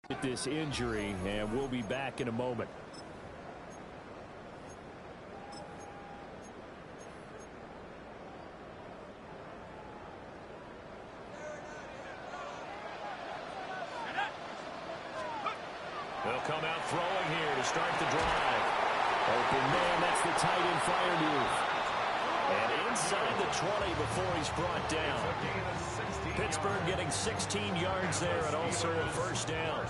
This injury, and we'll be back in a moment. They'll come out throwing here to start the drive. Open man, that's the tight end fire move. And inside the 20 before he's brought down. Pittsburgh getting 16 yards there and also a first down.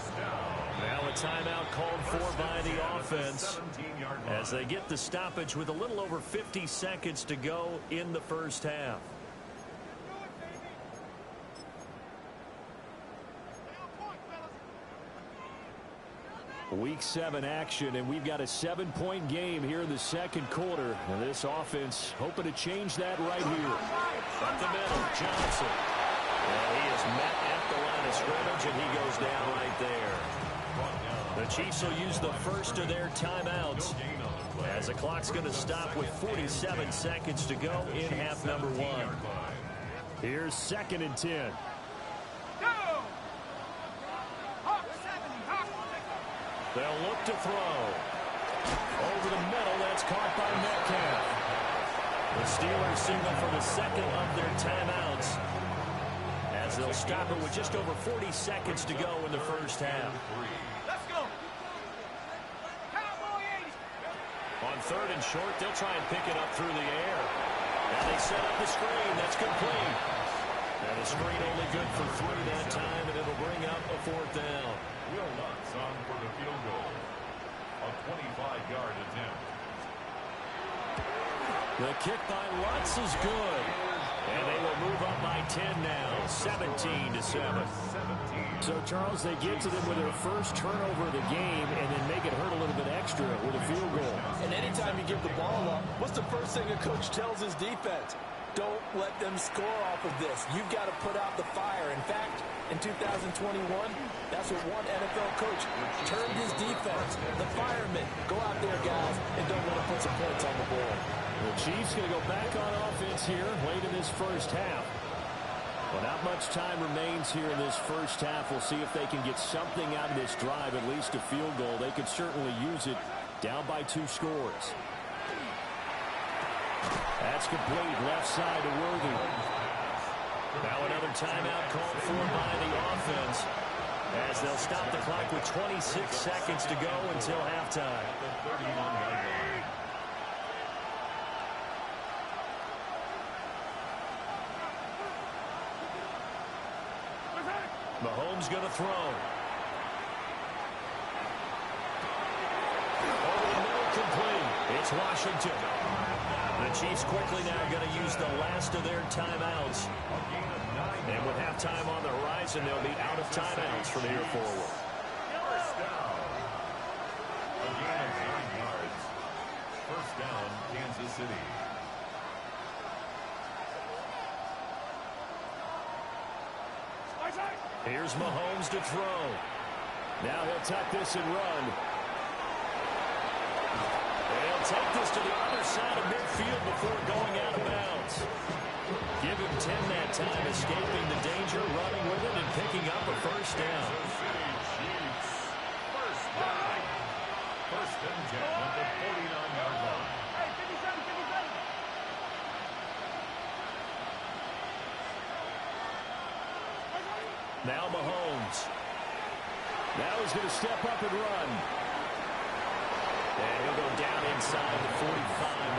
Now a timeout called for by the offense as they get the stoppage with a little over 50 seconds to go in the first half. Week 7 action, and we've got a 7-point game here in the second quarter. And this offense hoping to change that right here. Up the middle, Johnson. And he is met at the line of scrimmage, and he goes down right there. The Chiefs will use the first of their timeouts as the clock's going to stop with 47 seconds to go in half number 1. Here's 2nd and 10. They'll look to throw. Over the middle, that's caught by Metcalf. The Steelers signal for the second of their timeouts as they'll stop it with just over 40 seconds to go in the first half. Let's go. On 3rd and short, they'll try and pick it up through the air. Now they set up the screen. That's complete. And the screen only good for 3 that time, and it'll bring up a 4th down. Will Lutz on for the field goal. A 25-yard attempt. The kick by Lutz is good. And they will move up by 10 now, 17-7. So, Charles, they get to them with their first turnover of the game and then make it hurt a little bit extra with a field goal. And anytime you give the ball up, what's the first thing a coach tells his defense? Don't let them score off of this. You've got to put out the fire. In fact, in 2021, that's what one NFL coach termed his defense. The firemen. Go out there, guys, and don't let them put some points on the board. The Chiefs going to go back on offense here late in this first half. But not much time remains here in this first half. We'll see if they can get something out of this drive, at least a field goal. They could certainly use it down by 2 scores. That's complete. Left side to Worthy. Now another timeout called for by the offense as they'll stop the clock with 26 seconds to go until halftime. Mahomes going to throw. Over the middle, complete. It's Washington. The Chiefs quickly now going to use the last of their timeouts. And with halftime on the horizon, they'll be out of timeouts from here forward. First down. A gain of 9 yards. First down, Kansas City. Here's Mahomes to throw. Now he'll tuck this and run. And he'll take this to the other side of midfield before going out of bounds. Give him 10 that time, escaping the danger, running with it, and picking up a first down. First down. First and 10 at the 49-yard line. Now Mahomes. Now he's going to step up and run. And he'll go down inside the 45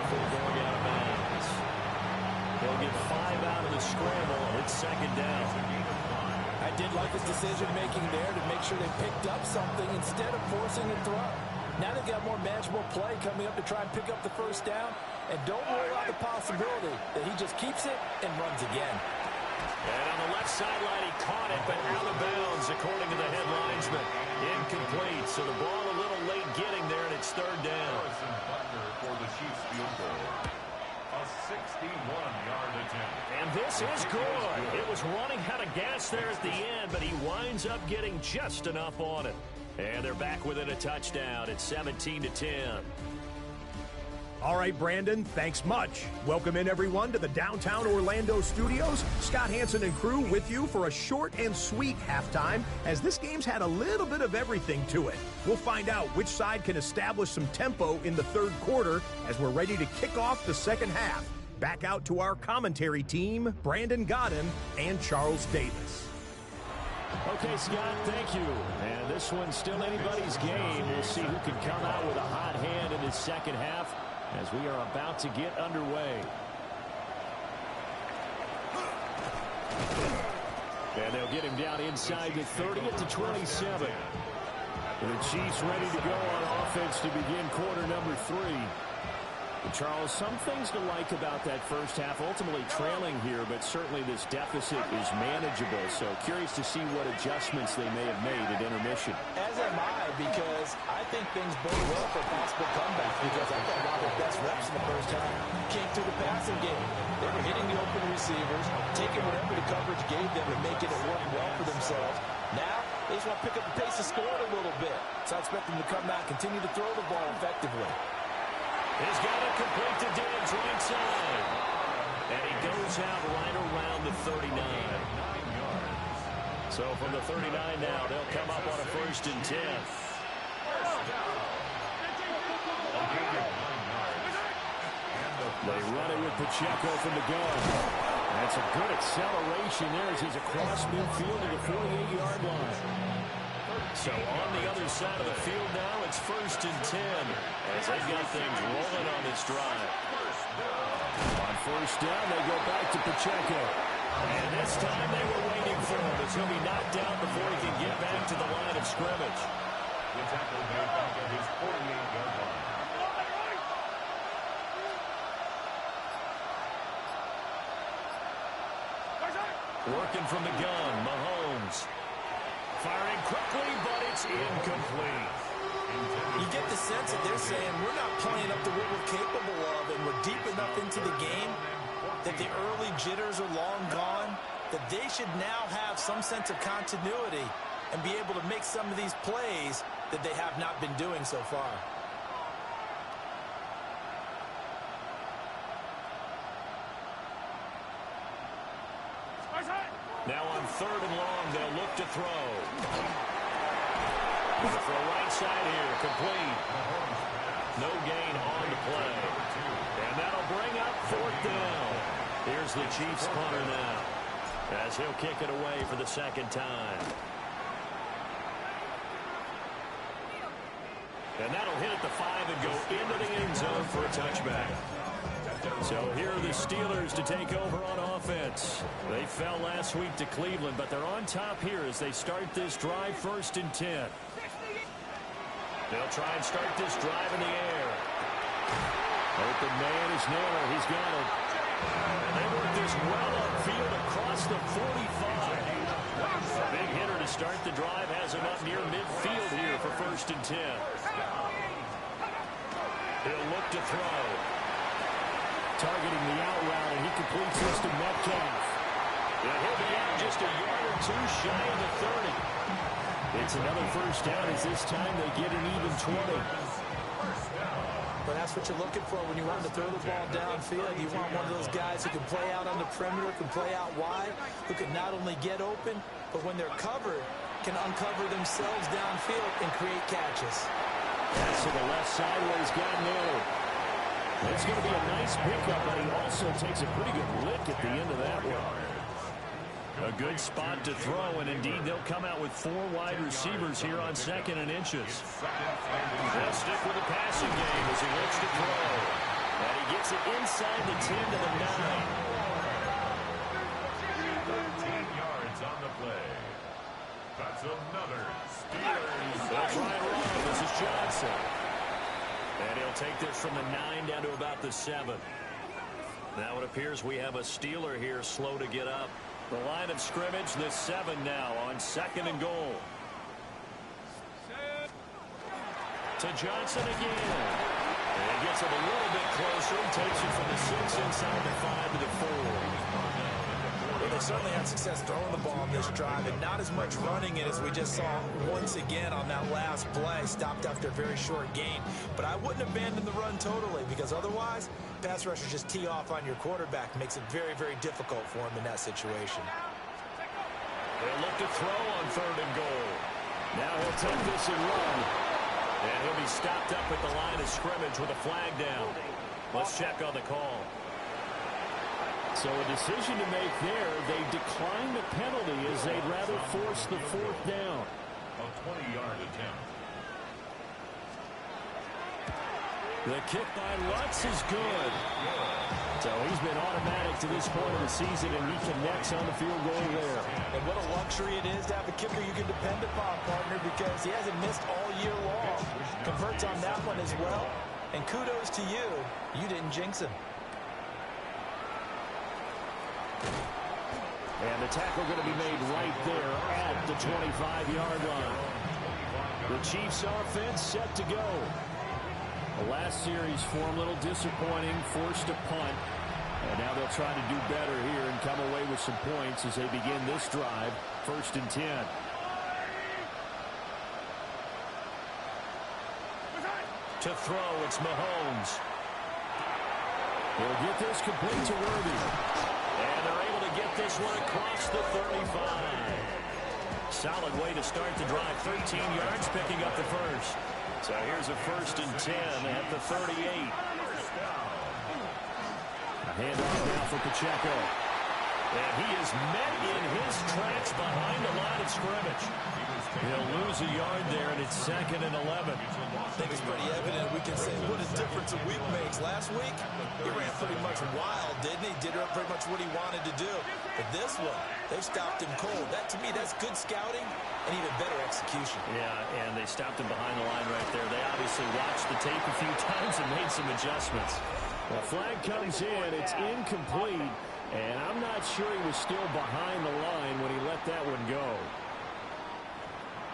before going out of bounds. He'll get 5 out of the scramble. It's second down. I did like his decision-making there to make sure they picked up something instead of forcing a throw. Now they've got more manageable play coming up to try and pick up the first down. And don't rule out the possibility that he just keeps it and runs again. And on the left sideline, he caught it, but out of bounds, according to the headlinesman. Incomplete, so the ball a little late getting there, and it's third down. For the Chiefs field goal. A 61-yard attempt. And this is good. It was running out of gas there at the end, but he winds up getting just enough on it. And they're back within a touchdown at 17-10. All right, Brandon, thanks much. Welcome in, everyone, to the downtown Orlando studios. Scott Hansen and crew with you for a short and sweet halftime, as this game's had a little bit of everything to it. We'll find out which side can establish some tempo in the third quarter as we're ready to kick off the second half. Back out to our commentary team, Brandon Godden and Charles Davis. Okay, Scott, thank you. And this one's still anybody's game. We'll see who can come out with a hot hand in the second half as we are about to get underway. And they'll get him down inside the 30 to 27. The Chiefs ready to go on offense to begin quarter number 3. And Charles, some things to like about that first half, ultimately trailing here, but certainly this deficit is manageable. So curious to see what adjustments they may have made at intermission. As am I, because I think things bode well for possible comeback, because I thought one of their best reps in the first half came through the passing game. They were hitting the open receivers, taking whatever the coverage gave them and making it work well for themselves. Now, they just want to pick up the pace of scoring a little bit. So I expect them to come out and continue to throw the ball effectively. He's got it complete to Diggs right side. And he goes out right around the 39. So from the 39 now, they'll come up on a 1st and 10. They run it with Pacheco from the gun. That's a good acceleration there as he's across midfield to the 48-yard line. So on the other side of the field now, it's 1st and 10 as they've got things rolling on this drive. On 1st down, they go back to Pacheco. And this time they were waiting for him as he'll be knocked down before he can get back to the line of scrimmage. The tackle made back at his 48-yard line. Working from the gun, Mahomes. Firing quickly, but it's incomplete. You get the sense that they're saying we're not playing up to what we're capable of, and we're deep enough into the game that the early jitters are long gone, that they should now have some sense of continuity and be able to make some of these plays that they have not been doing so far. Now on 3rd and long, they'll look to throw. The throw right side here, complete. No gain on the play. And that'll bring up 4th down. Here's the Chiefs punter now as he'll kick it away for the 2nd time. And that'll hit at the 5 and go into the end zone for a touchback. So here are the Steelers to take over on offense. They fell last week to Cleveland, but they're on top here as they start this drive 1st and 10. They'll try and start this drive in the air. Open man is Naylor. He's got it. And they work this well upfield across the 45. Big hitter to start the drive has him up near midfield here for 1st and 10. He'll look to throw. Targeting the out route, and he completes this to Metcalf. And he'll be out just a yard or 2 shy of the 30. It's another 1st down as this time they get an even 20. But that's what you're looking for when you want to throw the ball downfield. You want one of those guys who can play out on the perimeter, can play out wide, who can not only get open, but when they're covered, can uncover themselves downfield and create catches. That's to the left side where he's got Naylor. It's going to be a nice pickup, but he also takes a pretty good lick at the end of that one. A good spot to throw, and indeed they'll come out with 4 wide receivers here on 2nd and inches. They'll stick with the passing game as he looks to throw. And he gets it inside the 10 to the 9. 13 yards on the play. That's another Steelers. They'll try and run. This is Johnson. And he'll take this from the 9 down to about the 7. Now it appears we have a Steeler here slow to get up. The line of scrimmage, the 7 now on 2nd and goal. To Johnson again. And he gets it a little bit closer. Takes it from the 6 inside the 5 to the 4. Well, They certainly had success throwing the ball on this drive and not as much running it as we just saw once again on that last play. Stopped after a very short gain. But I wouldn't abandon the run totally, because otherwise, pass rushers just tee off on your quarterback. Makes it very, very difficult for him in that situation. They'll look to throw on 3rd and goal. Now he'll take this and run. And he'll be stopped up at the line of scrimmage with a flag down. Let's check on the call. So a decision to make there. They declined the penalty as they'd rather force the 4th down. A 20-yard attempt. The kick by Lutz is good. So he's been automatic to this point of the season, and he connects on the field goal there. And what a luxury it is to have a kicker you can depend upon, partner, because he hasn't missed all year long. Converts on that one as well. And kudos to you. You didn't jinx him. And the tackle going to be made right there at the 25-yard line. The Chiefs offense set to go. The last series for them a little disappointing, forced a punt. And now they'll try to do better here and come away with some points as they begin this drive, 1st and 10. To throw, it's Mahomes. He'll get this complete to Worthy. And they're able to get this one across the 35. Solid way to start the drive. 13 yards, picking up the first. So here's a 1st and 10 at the 38. A handoff now for Pacheco. And he is met in his tracks behind the line of scrimmage. He'll lose a yard there, and it's 2nd and 11. I think it's pretty evident. We can say what a difference a week makes. Last week, he ran pretty much wild, didn't he? Did pretty much what he wanted to do. But this one, they stopped him cold. That, to me, that's good scouting and even better execution. Yeah, and they stopped him behind the line right there. They obviously watched the tape a few times and made some adjustments. The flag comes in. It's incomplete, and I'm not sure he was still behind the line when he let that one go.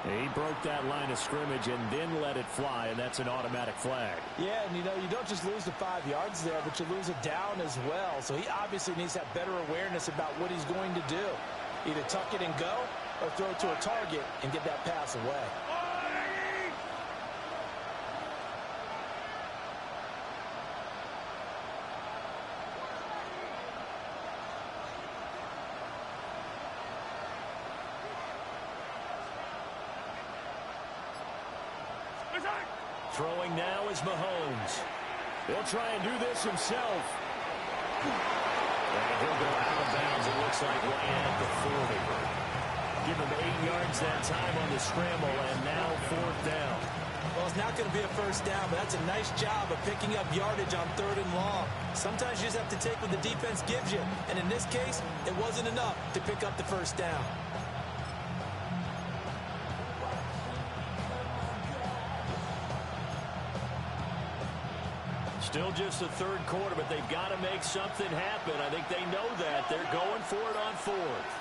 He broke that line of scrimmage and then let it fly, and that's an automatic flag. Yeah, and you know, you don't just lose the 5 yards there, but you lose it down as well. So he obviously needs to have better awareness about what he's going to do. Either tuck it and go or throw it to a target and get that pass away. Throwing now is Mahomes. He'll try and do this himself. And he'll go out of bounds, it looks like, right at the 40. Give him 8 yards that time on the scramble, and now 4th down. Well, it's not going to be a 1st down, but that's a nice job of picking up yardage on 3rd and long. Sometimes you just have to take what the defense gives you, and in this case, it wasn't enough to pick up the 1st down. Still just the 3rd quarter, but they've got to make something happen. I think they know that. They're going for it on 4th.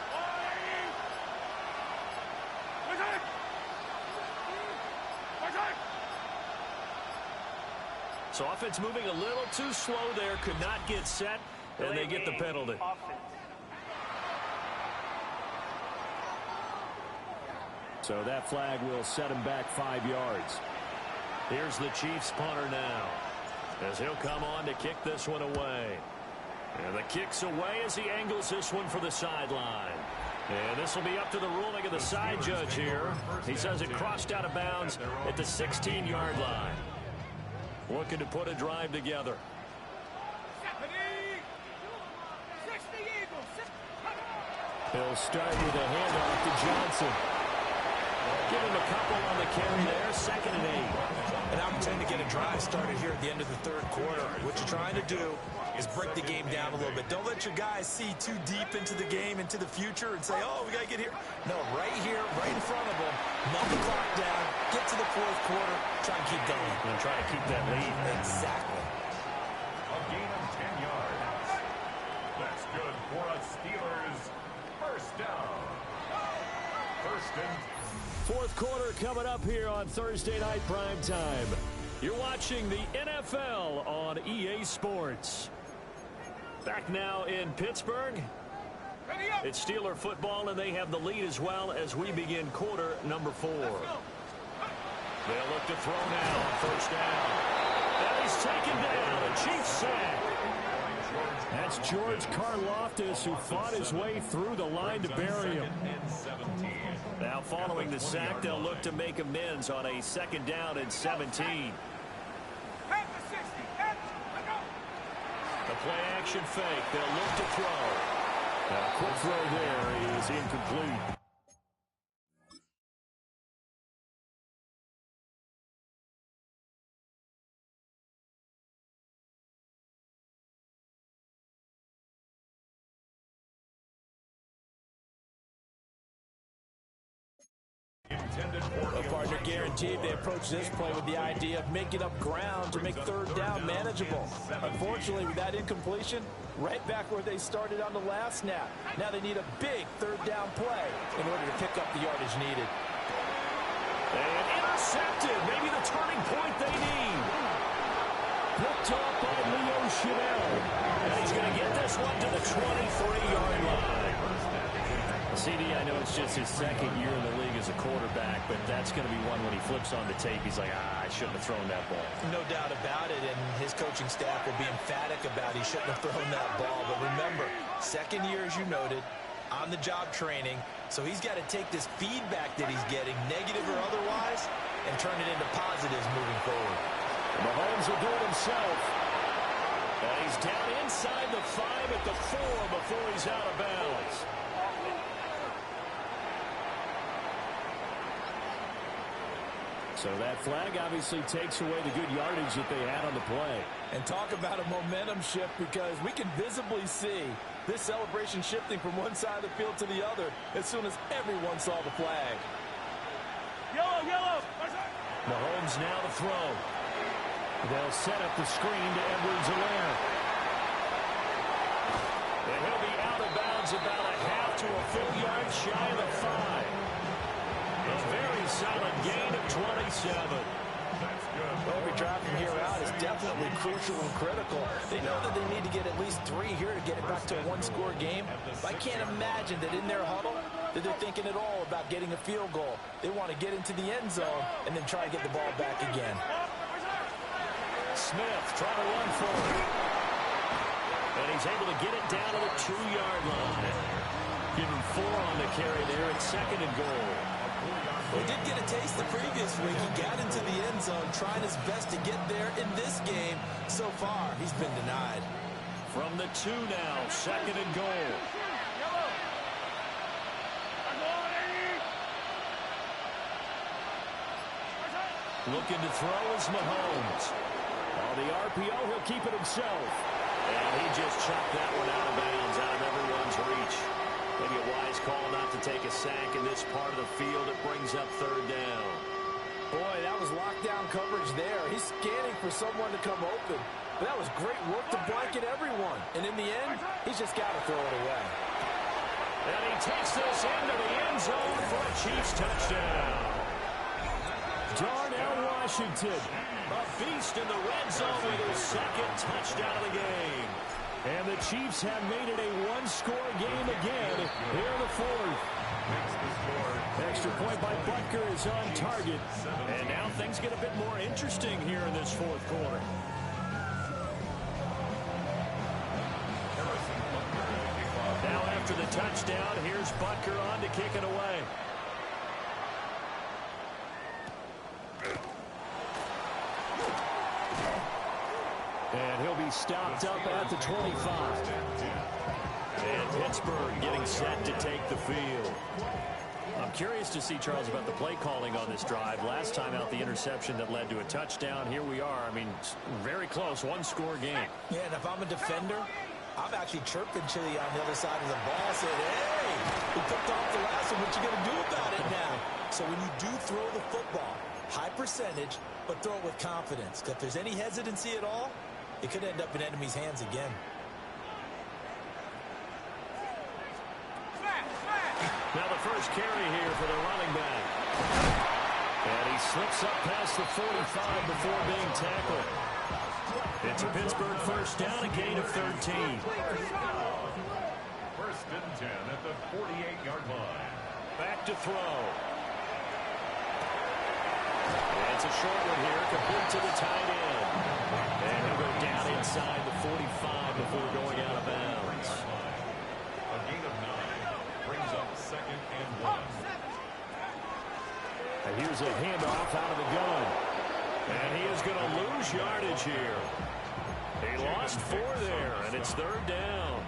So offense moving a little too slow there. Could not get set, and they get the penalty. So that flag will set him back 5 yards. Here's the Chiefs punter now, as he'll come on to kick this one away. And the kick's away as he angles this one for the sideline. And this will be up to the ruling of the side judge here. He says it crossed out of bounds at the 16-yard line. Looking to put a drive together. He'll start with a handoff to Johnson. Give him a couple on the carry there. 2nd and 8. An opportunity to get a drive started here at the end of the 3rd quarter. What you're trying to do is break the game down a little bit. Don't let your guys see too deep into the game, into the future, and say, oh, we got to get here. No, right here, right in front of them, melt the clock down, get to the 4th quarter, try and keep going. And try to keep that lead. Exactly. A gain of 10 yards. That's good for a Steelers 1st down. 1st and 4th quarter coming up here on Thursday Night Prime Time. You're watching the NFL on EA Sports. Back now in Pittsburgh. It's Steeler football, and they have the lead as well as we begin quarter number 4. They'll look to throw now on first down. And he's taken down. A Chiefs sack. That's George Karlaftis, who fought his way through the line to bury him. Now following the sack, they'll look to make amends on a second down and 17. The play action fake. They'll look to throw. A quick throw there is incomplete. Well, partner, guaranteed they approach this play with the idea of making up ground to make third down manageable. Unfortunately, with that incompletion, right back where they started on the last snap. Now they need a big third down play in order to pick up the yardage needed. And intercepted. Maybe the turning point they need. Picked up by Leo Chanel. And he's going to get this one to the 23-yard line. CD, I know it's just his second year in the league as a quarterback, but that's going to be one when he flips on the tape. He's like, I shouldn't have thrown that ball. No doubt about it, and his coaching staff will be emphatic about he shouldn't have thrown that ball. But remember, second year, as you noted, on-the-job training, so he's got to take this feedback that he's getting, negative or otherwise, and turn it into positives moving forward. Mahomes will do it himself. And he's down inside the 5 at the 4 before he's out of bounds. So that flag obviously takes away the good yardage that they had on the play. And talk about a momentum shift, because we can visibly see this celebration shifting from one side of the field to the other as soon as everyone saw the flag. Yellow, yellow. Mahomes now to throw. They'll set up the screen to Edwards-Helaire. And he'll be out of bounds about a half to a full yard shy of the 5. A very solid gain of 27. Well, every drive from here out is definitely crucial and critical. They know that they need to get at least 3 here to get it back to a one-score game. I can't imagine that in their huddle that they're thinking at all about getting a field goal. They want to get into the end zone and then try to get the ball back again. Smith trying to run for it. And he's able to get it down to the 2-yard line. Give him 4 on the carry there at 2nd and goal. Well, he did get a taste the previous week. He got into the end zone, trying his best to get there in this game. So far, he's been denied. From the 2 now, 2nd and goal. Looking to throw is Mahomes. On the RPO, he'll keep it himself. And he just chucked that one out of bounds, out of everyone's reach. Maybe a wise call not to take a sack in this part of the field. It brings up 3rd down. Boy, that was lockdown coverage there. He's scanning for someone to come open. But that was great work to blanket everyone. And in the end, he's just got to throw it away. And he takes this into the end zone for a Chiefs touchdown. Darnell Washington, a beast in the red zone with his 2nd touchdown of the game. And the Chiefs have made it a one-score game again here in the 4th. Extra point by Butker is on target. And now things get a bit more interesting here in this 4th quarter. Now after the touchdown, here's Butker on to kick it away. And he'll be stopped up at the 25. And Pittsburgh getting set to take the field. I'm curious to see, Charles, about the play calling on this drive. Last time out, the interception that led to a touchdown. Here we are. I mean, very close, one-score game. Yeah, and if I'm a defender, I'm actually chirping Chili on the other side of the ball, saying, hey, we picked off the last one. What you going to do about it now? So when you do throw the football, high percentage, but throw it with confidence. If there's any hesitancy at all, it could end up in enemy's hands again. Now the first carry here for the running back. And he slips up past the 45 before being tackled. It's a Pittsburgh first down, a gain of 13. First and 10 at the 48-yard line. Back to throw. It's a short one here, complete to the tight end. And he'll go down inside the 45 before going out of bounds. A gain of 9 brings up second and 1. And here's a handoff out of the gun. And he is going to lose yardage here. He lost 4 there, and it's third down.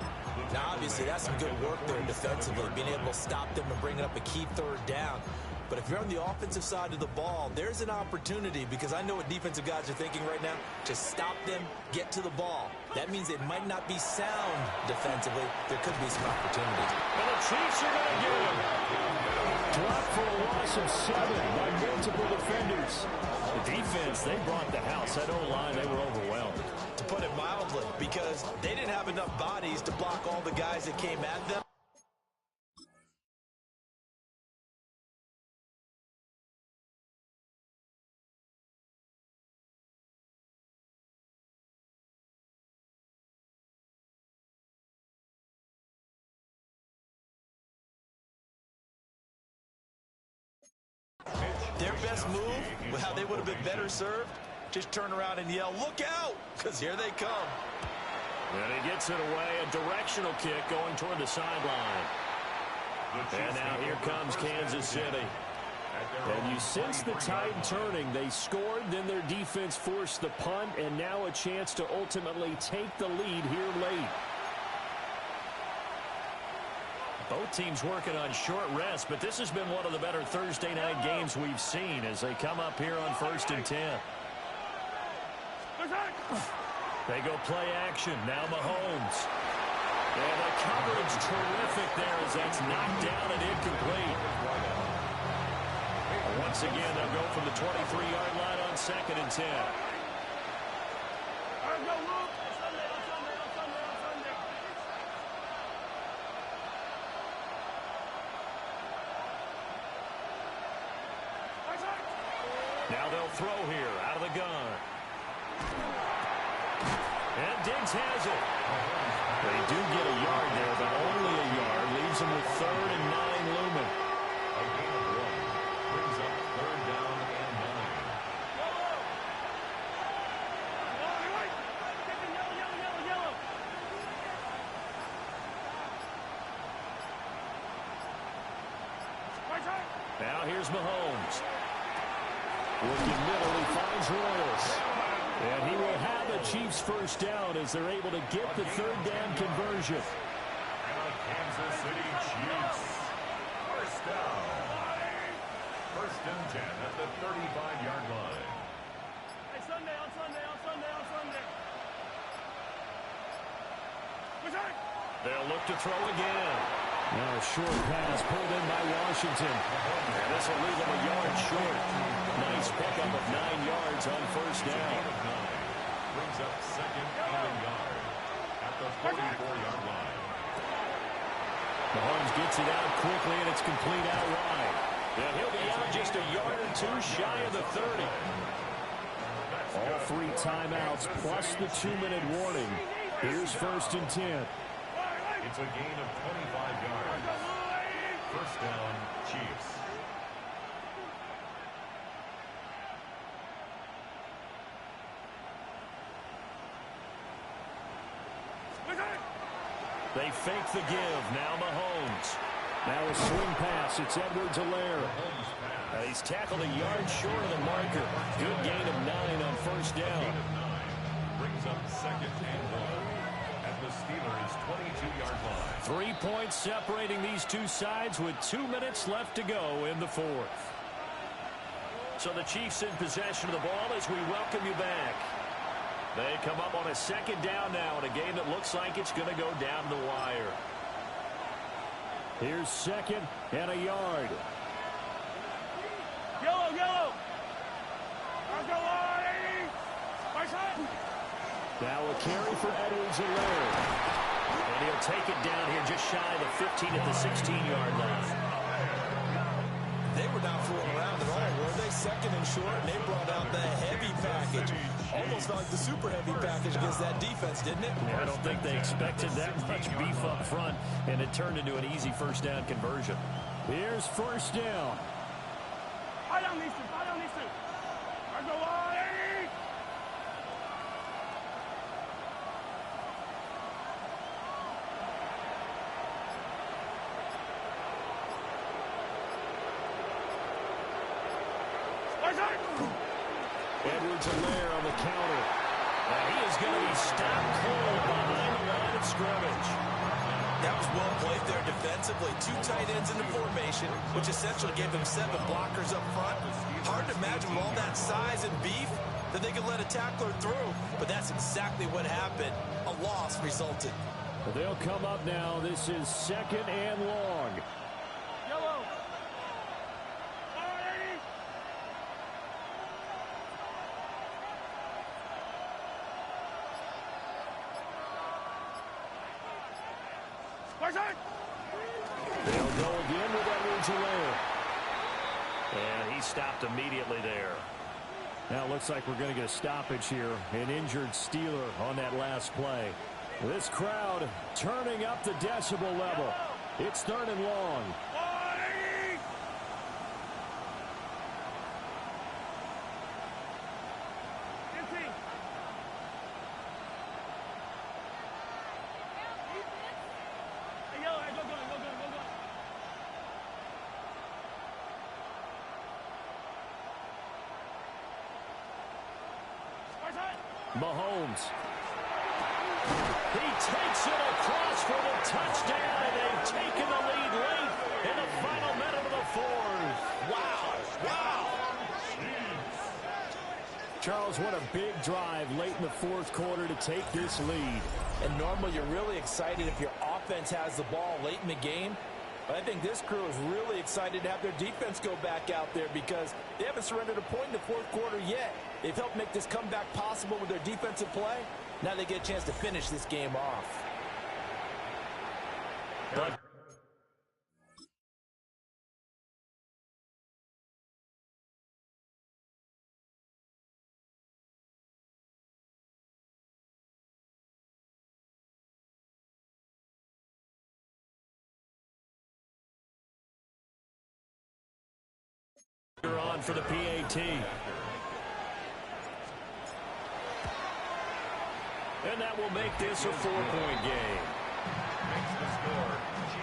Now, obviously, that's some good work there defensively, being able to stop them and bring up a key third down. But if you're on the offensive side of the ball, there's an opportunity, because I know what defensive guys are thinking right now. Just stop them, get to the ball. That means it might not be sound defensively. There could be some opportunities. And the Chiefs are going to get him. Dropped for a loss of 7 by multiple defenders. The defense, they brought the house. That O-line, they were overwhelmed. To put it mildly, because they didn't have enough bodies to block all the guys that came at them. Their best move, how they would have been better served, just turn around and yell, "Look out!" because here they come. And he gets it away, a directional kick going toward the sideline. And now here comes Kansas City. And you sense the tide turning. They scored, then their defense forced the punt, and now a chance to ultimately take the lead here late. Both teams working on short rest, but this has been one of the better Thursday night games we've seen as they come up here on 1st and 10. They go play action. Now Mahomes. And the coverage terrific there as that's knocked down and incomplete. Once again, they'll go from the 23-yard line on 2nd and 10. Now they'll throw here out of the gun. And Diggs has it. They do get a yard there, but only a yard. Leaves them with 3rd and 9 looming. A gain of 1 brings up 3rd down and 9. Now here's Mahomes. Looking middle, he finds Royals. And he will have the Chiefs first down as they're able to get the 3rd down conversion. And the Kansas City Chiefs. First down. 1st and 10 at the 35-yard line. Hey, Sunday. They'll look to throw again. Now a short pass pulled in by Washington. And this will leave them a yard short. Nice pickup of 9 yards on 1st down. Brings up 2nd and a yard at the 44-yard line. Mahomes gets it out quickly, and it's complete out wide. And he'll be out just a yard or 2 shy of the 30. All 3 timeouts plus the 2-minute warning. Here's 1st and 10. It's a gain of 25 yards. First down, Chiefs. They fake the give. Now Mahomes. Now a swing pass. It's Edwards-Helaire. He's tackled a yard short of the marker. Good gain of 9 on 1st down. Brings up 2nd and 1 at the Steelers' 22-yard line. 3 points separating these two sides with 2 minutes left to go in the 4th. So the Chiefs in possession of the ball as we welcome you back. They come up on a 2nd down now in a game that looks like it's going to go down the wire. Here's 2nd and a yard. Yellow. Now a carry for Edwards-Helaire. And he'll take it down here just shy of the 15 at the 16-yard line. They were not fooling around at all, were they? 2nd and short, and they brought out the heavy package. Almost felt like the super heavy package against that defense, didn't it? Yeah, I don't think they expected that much beef up front, and it turned into an easy first down conversion. Here's first down. Fire down these two. Fire down these two. I go on. Edwards-Helaire on the counter. He is going to be stopped cold behind the line of scrimmage. That was well played there defensively. 2 tight ends in the formation, which essentially gave them 7 blockers up front. Hard to imagine with all that size and beef that they could let a tackler through, but that's exactly what happened. A loss resulted. They'll come up now. This is 2nd and long. Yellow. They'll go again with Edwards-Helaire. And he stopped immediately there. Now it looks like we're going to get a stoppage here. An injured Steeler on that last play. This crowd turning up the decibel level. It's 3rd and long. Mahomes. He takes it across for the touchdown, and they've taken the lead late in the final minute of the 4th. Wow. Charles, what a big drive late in the 4th quarter to take this lead. And normally you're really excited if your offense has the ball late in the game. But I think this crew is really excited to have their defense go back out there because they haven't surrendered a point in the 4th quarter yet. They've helped make this comeback possible with their defensive play. Now they get a chance to finish this game off. But you're on for the PAT. And that will make this a 4-point game.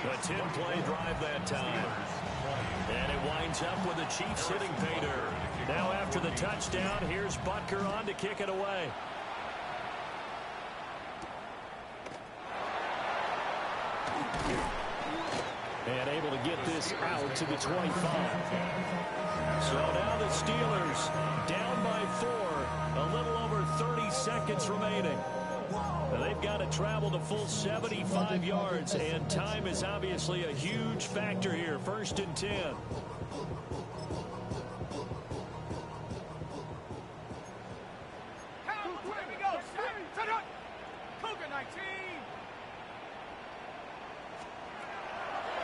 A 10-play drive that time. And it winds up with the Chiefs hitting pay dirt. Now after the touchdown, here's Butker on to kick it away. And able to get this out to the 25. So now the Steelers down by 4. A little over 30 seconds remaining. They've got to travel the full 75 yards, and time is obviously a huge factor here. 1st and 10.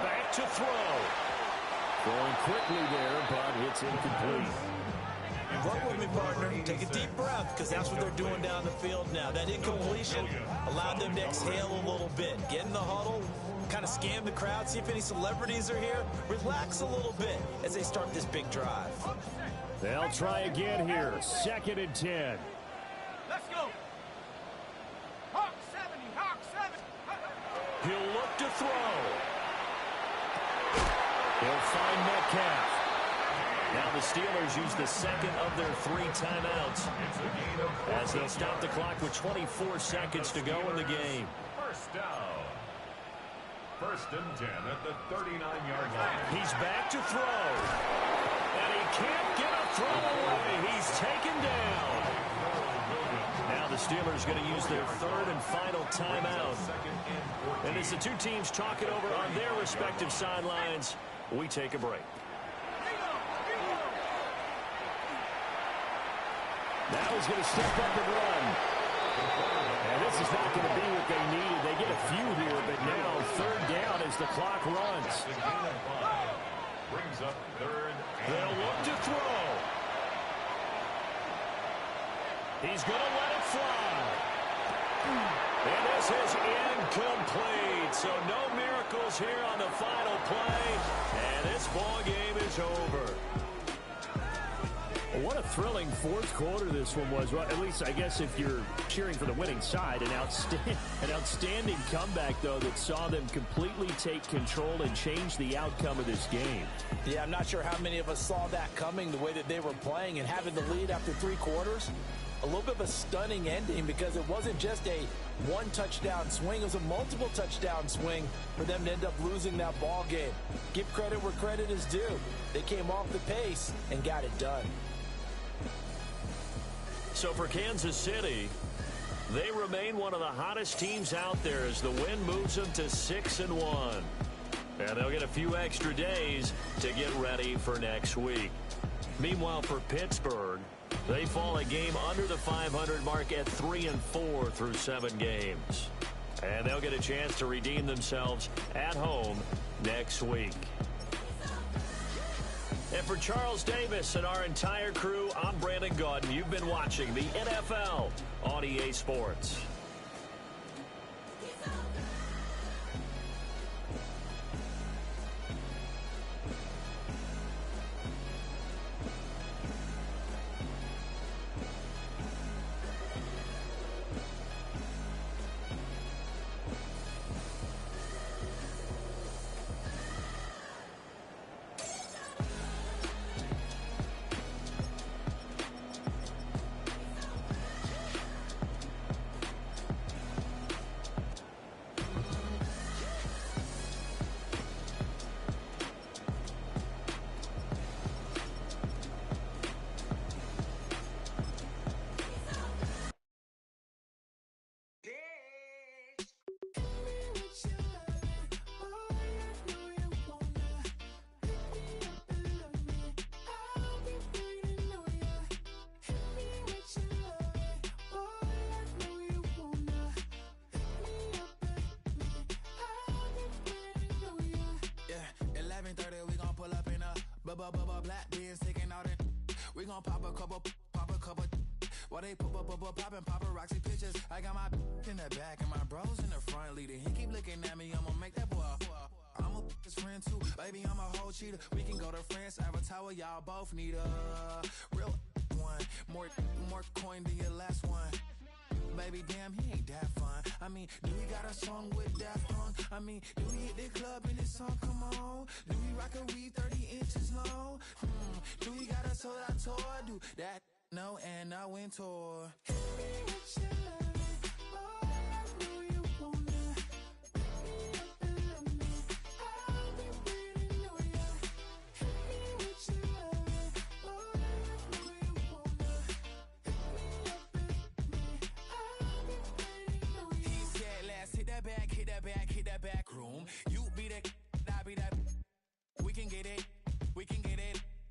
Back to throw. Throwing quickly there, but it's incomplete. Work with me, partner. Take a deep breath, because that's what they're doing down the field now. That incompletion allowed them to exhale a little bit. Get in the huddle, kind of scan the crowd, see if any celebrities are here. Relax a little bit as they start this big drive. They'll try again here. 2nd and 10. Let's go. Hawk 70, Hawk 70. He'll look to throw. He'll find Metcalf. Now the Steelers use the 2nd of their 3 timeouts as they'll stop the clock with 24 seconds to go in the game. First down. 1st and 10 at the 39-yard line. He's back to throw. And he can't get a throw away. He's taken down. Now the Steelers going to use their 3rd and final timeout. And as the 2 teams talk it over on their respective sidelines, we take a break. Now he's going to step up and run. And this is not going to be what they needed. They get a few here, but now 3rd down as the clock runs. Brings up 3rd. They'll look to throw. He's going to let it fly. And this is incomplete. So no miracles here on the final play. And this ball game is over. What a thrilling fourth quarter this one was. Well, at least, I guess, if you're cheering for the winning side, an outstanding comeback, though, that saw them completely take control and change the outcome of this game. Yeah, I'm not sure how many of us saw that coming, the way that they were playing and having the lead after 3 quarters. A little bit of a stunning ending because it wasn't just a one-touchdown swing. It was a multiple touchdown swing for them to end up losing that ball game. Give credit where credit is due. They came off the pace and got it done. So for Kansas City, they remain one of the hottest teams out there as the win moves them to 6-1. And they'll get a few extra days to get ready for next week. Meanwhile, for Pittsburgh, they fall a game under the 500 mark at 3-4 through 7 games. And they'll get a chance to redeem themselves at home next week. And for Charles Davis and our entire crew, I'm Brandon Gaudin. You've been watching the NFL on EA Sports. Black beans taking out it. We gon' pop a couple. While they poppin' paparazzi pictures. I got my in the back and my bros in the front leading. He keep looking at me, I'ma make that boy. I'm a his friend too, baby, I'm a whole cheater. We can go to France, Avatar, y'all both need a real one. More coin than your last one. Baby, damn, he ain't that fun. I mean, do we got a song with Daft Punk? I mean, do we hit the club in this song? Come on. Do we rock a weave 30 inches long? Do we got a sold out tour? Do that? No, and I went tour. Hit that back room. You be that, I be that. We can get it.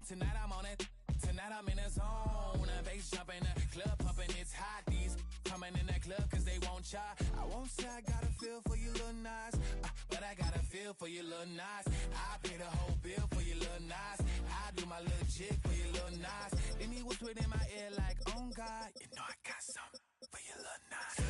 Tonight I'm on it. Tonight I'm in a zone. A bass jumping, a club pumping. It's hot. These coming in that club cause they won't try. I won't say I got a feel for you little nice, but I got a feel for you little nice. I pay the whole bill for you little nice. I do my little jig for you little nice. Then he whispered in my ear like, oh God, you know I got something for you little nice.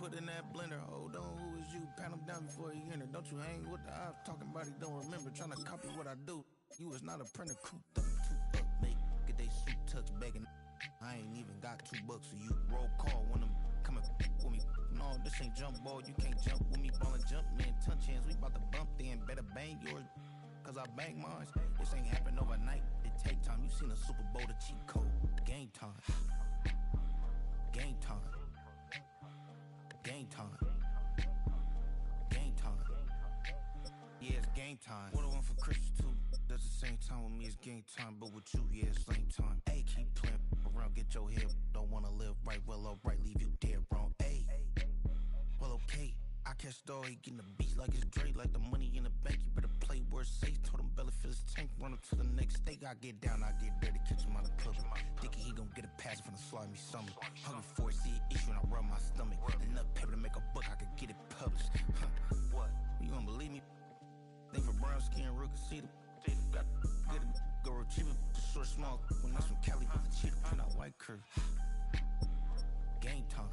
put in that blender. Hold on, who is you? Pat him down before he enter. Don't you hang with the ops talking about he don't remember. Trying to copy what I do. You was not a printer, cooped up, too up, make get they suit tucks begging. I ain't even got $2, so you roll call when I'm coming with me. No, this ain't jump ball, you can't jump with me. Ballin' jump, man, touch hands, we bout to bump then. Better bang yours, cause I bang mine. This ain't happen overnight, it take time. You seen a Super Bowl, the cheat code. Game time. Game time. Game time. Game time. Yeah, it's game time. What I want for Christmas too. That's the same time with me, it's game time. But with you, yeah, it's same time. Hey, keep playing around, get your head. Don't wanna live right, well, alright, leave you dead wrong. Hey, well, okay. I catch the dog, he getting the beat like it's Dre, like the money in the bank. You better play where it's safe. Told him belly fill his tank, run him to the next steak. I get down, I get dirty, catch him out of club. Thinking he gon' get a pass from the slimy summer. Hungry for it, see an issue and I rub my stomach. Enough paper to make a book, I could get it published. What? You don't believe me? Think for brown skin, real can see them. Got get it, go retrieve it, short, small. When that's from Cali, with the cheetah print out white curve. Game time.